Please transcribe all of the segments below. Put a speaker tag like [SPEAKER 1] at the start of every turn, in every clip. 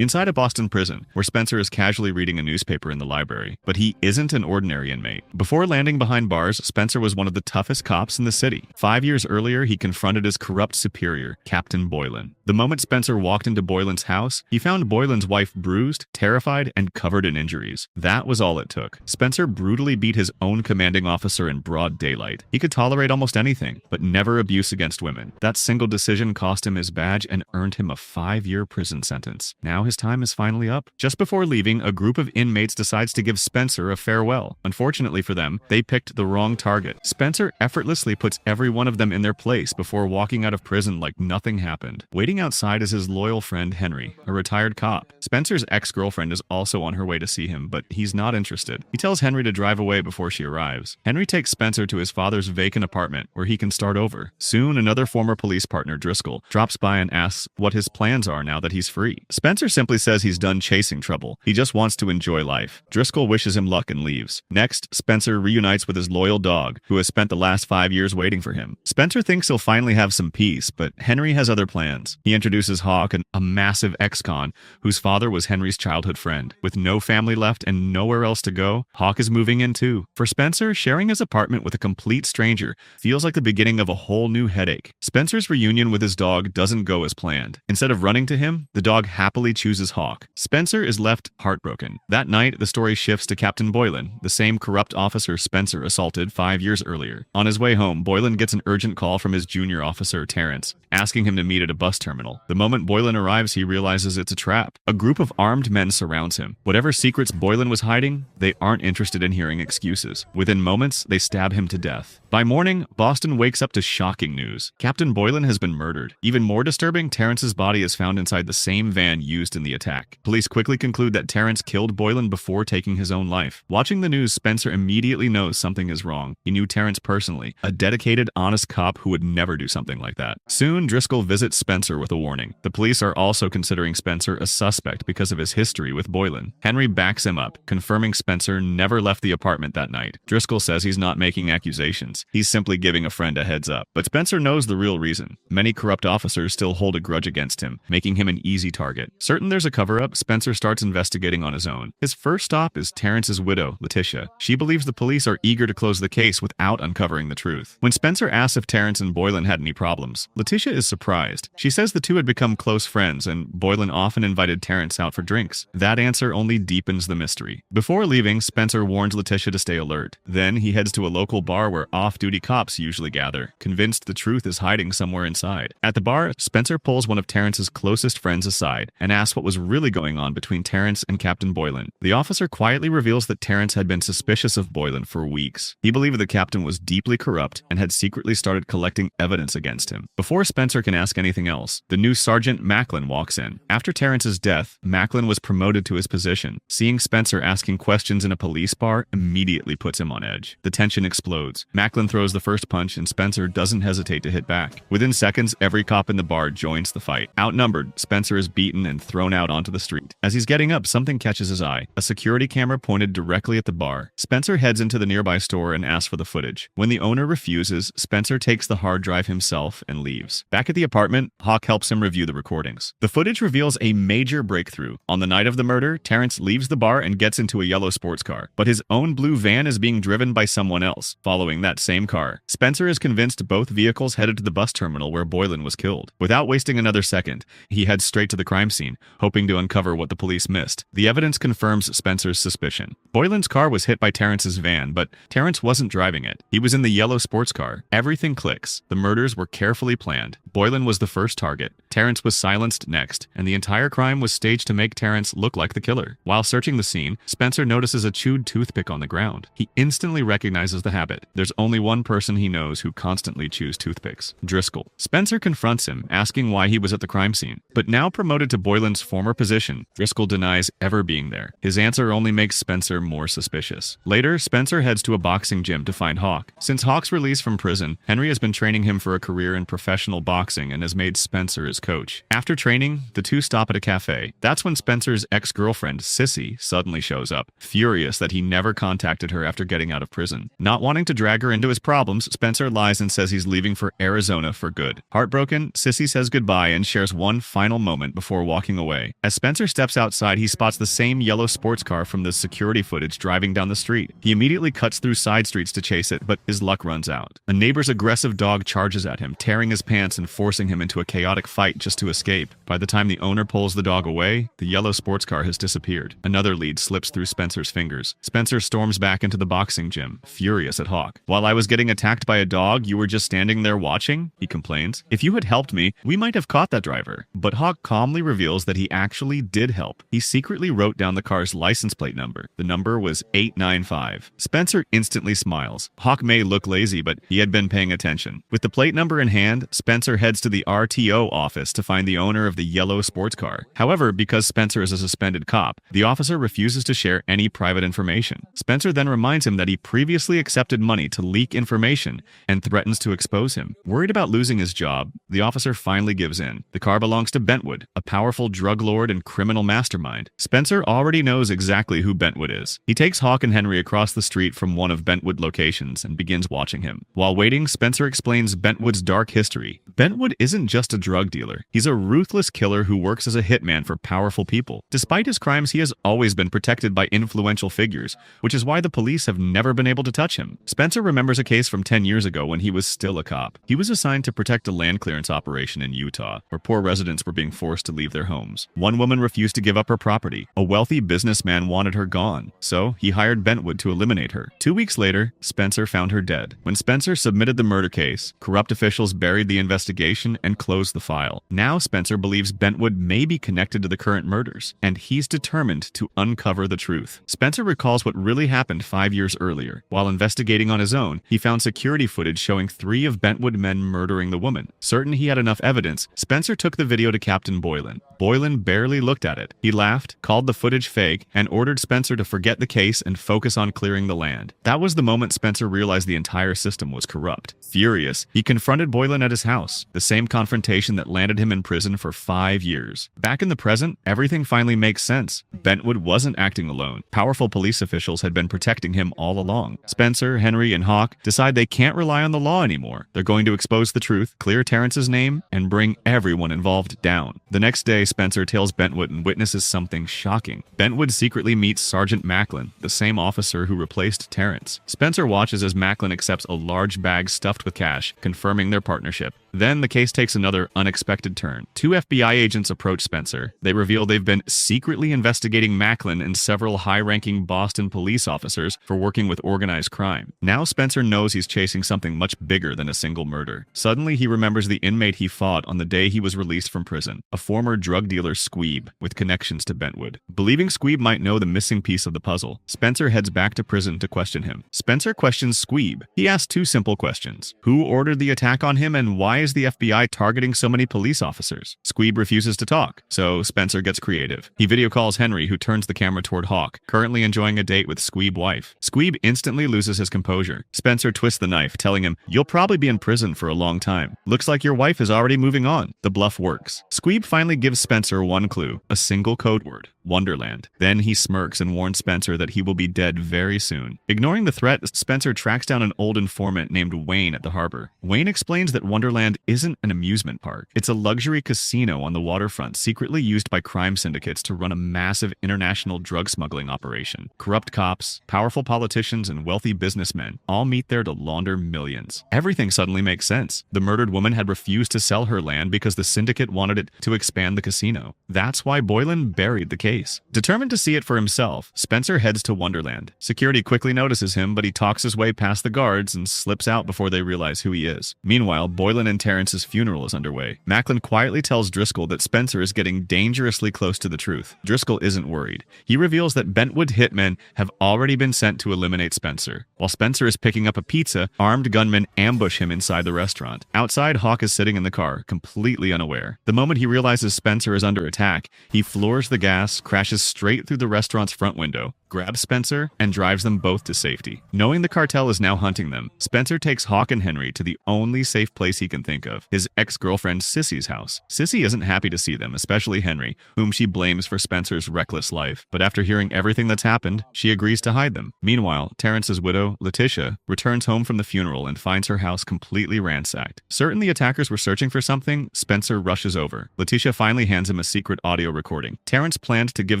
[SPEAKER 1] Inside a Boston prison, where Spencer is casually reading a newspaper in the library. But he isn't an ordinary inmate. Before landing behind bars, Spencer was one of the toughest cops in the city. 5 years earlier, he confronted his corrupt superior, Captain Boylan. The moment Spencer walked into Boylan's house, he found Boylan's wife bruised, terrified, and covered in injuries. That was all it took. Spencer brutally beat his own commanding officer in broad daylight. He could tolerate almost anything, but never abuse against women. That single decision cost him his badge and earned him a 5-year prison sentence. Now his time is finally up. Just before leaving, a group of inmates decides to give Spencer a farewell. Unfortunately for them, they picked the wrong target. Spencer effortlessly puts every one of them in their place before walking out of prison like nothing happened. Waiting outside is his loyal friend Henry, a retired cop. Spencer's ex-girlfriend is also on her way to see him, but he's not interested. He tells Henry to drive away before she arrives. Henry takes Spencer to his father's vacant apartment where he can start over. Soon, another former police partner, Driscoll, drops by and asks what his plans are now that he's free. Spencer simply says he's done chasing trouble. He just wants to enjoy life. Driscoll wishes him luck and leaves. Next, Spencer reunites with his loyal dog, who has spent the last 5 years waiting for him. Spencer thinks he'll finally have some peace, but Henry has other plans. He introduces Hawk, a massive ex-con whose father was Henry's childhood friend. With no family left and nowhere else to go, Hawk is moving in too. For Spencer, sharing his apartment with a complete stranger feels like the beginning of a whole new headache. Spencer's reunion with his dog doesn't go as planned. Instead of running to him, the dog happily chooses Hawk. Spencer is left heartbroken. That night, the story shifts to Captain Boylan, the same corrupt officer Spencer assaulted 5 years earlier. On his way home, Boylan gets an urgent call from his junior officer, Terrence, asking him to meet at a bus terminal. The moment Boylan arrives, he realizes it's a trap. A group of armed men surrounds him. Whatever secrets Boylan was hiding, they aren't interested in hearing excuses. Within moments, they stab him to death. By morning, Boston wakes up to shocking news. Captain Boylan has been murdered. Even more disturbing, Terrence's body is found inside the same van used in the attack. Police quickly conclude that Terrence killed Boylan before taking his own life. Watching the news, Spencer immediately knows something is wrong. He knew Terrence personally, a dedicated, honest cop who would never do something like that. Soon, Driscoll visits Spencer with a warning. The police are also considering Spencer a suspect because of his history with Boylan. Henry backs him up, confirming Spencer never left the apartment that night. Driscoll says he's not making accusations. He's simply giving a friend a heads up. But Spencer knows the real reason. Many corrupt officers still hold a grudge against him, making him an easy target. Certain there's a cover-up, Spencer starts investigating on his own. His first stop is Terrence's widow, Letitia. She believes the police are eager to close the case without uncovering the truth. When Spencer asks if Terrence and Boylan had any problems, Letitia is surprised. She says the two had become close friends and Boylan often invited Terrence out for drinks. That answer only deepens the mystery. Before leaving, Spencer warns Letitia to stay alert. Then he heads to a local bar where off-duty cops usually gather, convinced the truth is hiding somewhere inside. At the bar, Spencer pulls one of Terrence's closest friends aside and asks what was really going on between Terrence and Captain Boylan. The officer quietly reveals that Terrence had been suspicious of Boylan for weeks. He believed the captain was deeply corrupt and had secretly started collecting evidence against him. Before Spencer can ask anything else, the new Sergeant Macklin walks in. After Terrence's death, Macklin was promoted to his position. Seeing Spencer asking questions in a police bar immediately puts him on edge. The tension explodes. Macklin throws the first punch and Spencer doesn't hesitate to hit back. Within seconds, every cop in the bar joins the fight. Outnumbered, Spencer is beaten and thrown out onto the street. As he's getting up, something catches his eye. A security camera pointed directly at the bar. Spencer heads into the nearby store and asks for the footage. When the owner refuses, Spencer takes the hard drive himself and leaves. Back at the apartment, Hawk helps him review the recordings. The footage reveals a major breakthrough. On the night of the murder, Terrence leaves the bar and gets into a yellow sports car, but his own blue van is being driven by someone else, following that same car. Spencer is convinced both vehicles headed to the bus terminal where Boylan was killed. Without wasting another second, he heads straight to the crime scene, hoping to uncover what the police missed. The evidence confirms Spencer's suspicion. Boylan's car was hit by Terrence's van, but Terrence wasn't driving it. He was in the yellow sports car. Everything clicks. The murders were carefully planned. Boylan was the first target. Terrence was silenced next, and the entire crime was staged to make Terrence look like the killer. While searching the scene, Spencer notices a chewed toothpick on the ground. He instantly recognizes the habit. There's only one person he knows who constantly chews toothpicks: Driscoll. Spencer confronts him, asking why he was at the crime scene. But now promoted to Boylan's former position, Driscoll denies ever being there. His answer only makes Spencer more suspicious. Later, Spencer heads to a boxing gym to find Hawk. Since Hawk's release from prison, Henry has been training him for a career in professional boxing and has made Spencer his Spencer's coach. After training, the two stop at a cafe. That's when Spencer's ex-girlfriend, Sissy, suddenly shows up, furious that he never contacted her after getting out of prison. Not wanting to drag her into his problems, Spencer lies and says he's leaving for Arizona for good. Heartbroken, Sissy says goodbye and shares one final moment before walking away. As Spencer steps outside, he spots the same yellow sports car from the security footage driving down the street. He immediately cuts through side streets to chase it, but his luck runs out. A neighbor's aggressive dog charges at him, tearing his pants and forcing him into a chaotic fight just to escape. By the time the owner pulls the dog away, the yellow sports car has disappeared. Another lead slips through Spencer's fingers. Spencer storms back into the boxing gym, furious at Hawk. "While I was getting attacked by a dog, you were just standing there watching?" he complains. "If you had helped me, we might have caught that driver." But Hawk calmly reveals that he actually did help. He secretly wrote down the car's license plate number. The number was 895. Spencer instantly smiles. Hawk may look lazy, but he had been paying attention. With the plate number in hand, Spencer heads to the RTO office to find the owner of the yellow sports car. However, because Spencer is a suspended cop, the officer refuses to share any private information. Spencer then reminds him that he previously accepted money to leak information and threatens to expose him. Worried about losing his job, the officer finally gives in. The car belongs to Bentwood, a powerful drug lord and criminal mastermind. Spencer already knows exactly who Bentwood is. He takes Hawk and Henry across the street from one of Bentwood locations and begins watching him. While waiting, Spencer explains Bentwood's dark history. Bentwood isn't just a drug dealer. He's a ruthless killer who works as a hitman for powerful people. Despite his crimes, he has always been protected by influential figures, which is why the police have never been able to touch him. Spencer remembers a case from 10 years ago when he was still a cop. He was assigned to protect a land clearance operation in Utah, where poor residents were being forced to leave their homes. One woman refused to give up her property. A wealthy businessman wanted her gone, so he hired Bentwood to eliminate her. 2 weeks later, Spencer found her dead. When Spencer submitted the murder case, corrupt officials buried the investigation and closed the file. Now Spencer believes Bentwood may be connected to the current murders, and he's determined to uncover the truth. Spencer recalls what really happened 5 years earlier. While investigating on his own, he found security footage showing 3 of Bentwood men murdering the woman. Certain he had enough evidence, Spencer took the video to Captain Boylan. Boylan barely looked at it. He laughed, called the footage fake, and ordered Spencer to forget the case and focus on clearing the land. That was the moment Spencer realized the entire system was corrupt. Furious, he confronted Boylan at his house, the same confrontation that landed him in prison for 5 years. Back in the present, everything finally makes sense. Bentwood wasn't acting alone. Powerful police officials had been protecting him all along. Spencer, Henry, and Hawk decide they can't rely on the law anymore. They're going to expose the truth, clear Terrence's name, and bring everyone involved down. The next day, Spencer tails Bentwood and witnesses something shocking. Bentwood secretly meets Sergeant Macklin, the same officer who replaced Terrence. Spencer watches as Macklin accepts a large bag stuffed with cash, confirming their partnership. Then the case takes another unexpected turn. 2 FBI agents approach Spencer. They reveal they've been secretly investigating Macklin and several high-ranking Boston police officers for working with organized crime. Now Spencer knows he's chasing something much bigger than a single murder. Suddenly he remembers the inmate he fought on the day he was released from prison, a former drug dealer Squeeb with connections to Bentwood. Believing Squeeb might know the missing piece of the puzzle, Spencer heads back to prison to question him. Spencer questions Squeeb. He asks 2 simple questions. Who ordered the attack on him, and why is the FBI targeting so many police officers? Squeeb refuses to talk, so Spencer gets creative. He video calls Henry, who turns the camera toward Hawk, currently enjoying a date with Squeeb's wife. Squeeb instantly loses his composure. Spencer twists the knife, telling him, "You'll probably be in prison for a long time. Looks like your wife is already moving on." The bluff works. Squeeb finally gives Spencer one clue, a single code word: Wonderland. Then he smirks and warns Spencer that he will be dead very soon. Ignoring the threat, Spencer tracks down an old informant named Wayne at the harbor. Wayne explains that Wonderland isn't an amusement park. It's a luxury casino on the waterfront secretly used by crime syndicates to run a massive international drug smuggling operation. Corrupt cops, powerful politicians, and wealthy businessmen all meet there to launder millions. Everything suddenly makes sense. The murdered woman had refused to sell her land because the syndicate wanted it to expand the casino. That's why Boylan buried the case. Determined to see it for himself, Spencer heads to Wonderland. Security quickly notices him, but he talks his way past the guards and slips out before they realize who he is. Meanwhile, Boylan and Terrence's funeral is underway. Macklin quietly tells Driscoll that Spencer is getting dangerously close to the truth. Driscoll isn't worried. He reveals that Bentwood hitmen have already been sent to eliminate Spencer. While Spencer is picking up a pizza, armed gunmen ambush him inside the restaurant. Outside, Hawk is sitting in the car, completely unaware. The moment he realizes Spencer is under attack, he floors the gas, crashes straight through the restaurant's front window. grabs Spencer, and drives them both to safety. Knowing the cartel is now hunting them, Spencer takes Hawk and Henry to the only safe place he can think of, his ex-girlfriend Sissy's house. Sissy isn't happy to see them, especially Henry, whom she blames for Spencer's reckless life. But after hearing everything that's happened, she agrees to hide them. Meanwhile, Terrence's widow, Letitia, returns home from the funeral and finds her house completely ransacked. Certain the attackers were searching for something, Spencer rushes over. Letitia finally hands him a secret audio recording. Terrence planned to give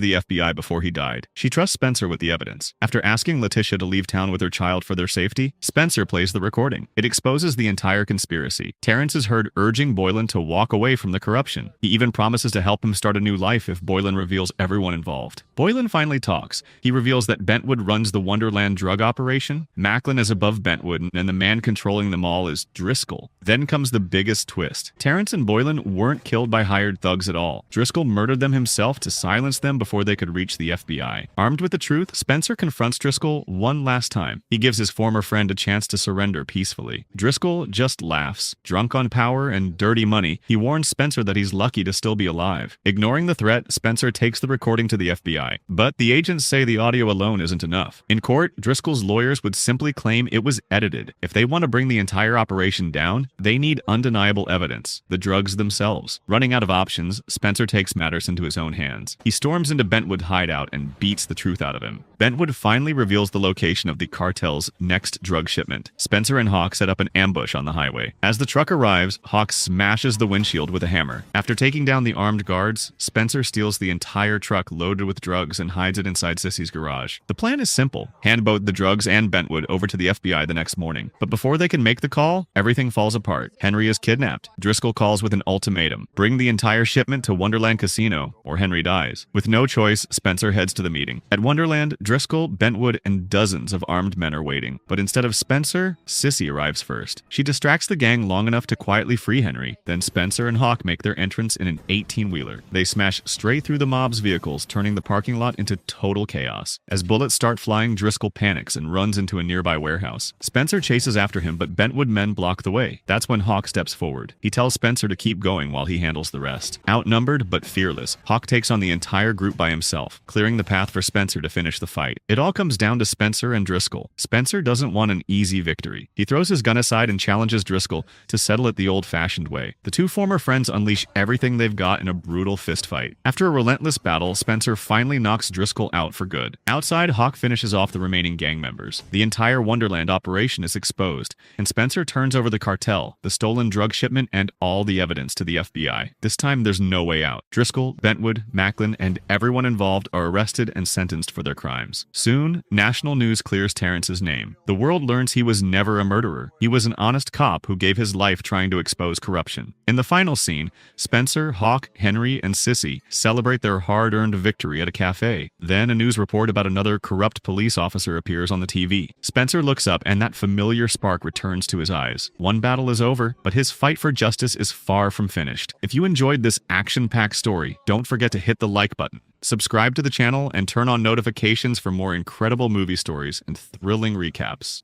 [SPEAKER 1] the FBI before he died. She trusts Spencer with the evidence. After asking Letitia to leave town with her child for their safety, Spencer plays the recording. It exposes the entire conspiracy. Terrence is heard urging Boylan to walk away from the corruption. He even promises to help him start a new life if Boylan reveals everyone involved. Boylan finally talks. He reveals that Bentwood runs the Wonderland drug operation, Macklin is above Bentwood, and the man controlling them all is Driscoll. Then comes the biggest twist. Terrence and Boylan weren't killed by hired thugs at all. Driscoll murdered them himself to silence them before they could reach the FBI. Armed with the truth, Spencer confronts Driscoll one last time. He gives his former friend a chance to surrender peacefully. Driscoll just laughs. Drunk on power and dirty money, he warns Spencer that he's lucky to still be alive. Ignoring the threat, Spencer takes the recording to the FBI. But the agents say the audio alone isn't enough. In court, Driscoll's lawyers would simply claim it was edited. If they want to bring the entire operation down, they need undeniable evidence, the drugs themselves. Running out of options, Spencer takes matters into his own hands. He storms into Bentwood's hideout and beats the truth out of him. Bentwood finally reveals the location of the cartel's next drug shipment. Spencer and Hawk set up an ambush on the highway. As the truck arrives, Hawk smashes the windshield with a hammer. After taking down the armed guards, Spencer steals the entire truck loaded with drugs and hides it inside Sissy's garage. The plan is simple. Hand both the drugs and Bentwood over to the FBI the next morning. But before they can make the call, everything falls apart. Henry is kidnapped. Driscoll calls with an ultimatum. Bring the entire shipment to Wonderland Casino, or Henry dies. With no choice, Spencer heads to the meeting. At Wonderland, Driscoll, Bentwood, and dozens of armed men are waiting. But instead of Spencer, Sissy arrives first. She distracts the gang long enough to quietly free Henry. Then Spencer and Hawk make their entrance in an 18-wheeler. They smash straight through the mob's vehicles, turning the parking lot into total chaos. As bullets start flying, Driscoll panics and runs into a nearby warehouse. Spencer chases after him, but Bentwood men block the way. That's when Hawk steps forward. He tells Spencer to keep going while he handles the rest. Outnumbered but fearless, Hawk takes on the entire group by himself, clearing the path for Spencer to finish the fight. It all comes down to Spencer and Driscoll. Spencer doesn't want an easy victory. He throws his gun aside and challenges Driscoll to settle it the old-fashioned way. The two former friends unleash everything they've got in a brutal fistfight. After a relentless battle, Spencer finally knocks Driscoll out for good. Outside, Hawk finishes off the remaining gang members. The entire Wonderland operation is exposed, and Spencer turns over the cartel, the stolen drug shipment, and all the evidence to the FBI. This time, there's no way out. Driscoll, Bentwood, Macklin, and everyone involved are arrested and sentenced for their crimes. Soon, national news clears Terrence's name. The world learns he was never a murderer. He was an honest cop who gave his life trying to expose corruption. In the final scene, Spencer, Hawk, Henry, and Sissy celebrate their hard-earned victory at a cafe. Then a news report about another corrupt police officer appears on the TV. Spencer looks up and that familiar spark returns to his eyes. One battle is over, but his fight for justice is far from finished. If you enjoyed this action-packed story, don't forget to hit the like button. Subscribe to the channel and turn on notifications for more incredible movie stories and thrilling recaps.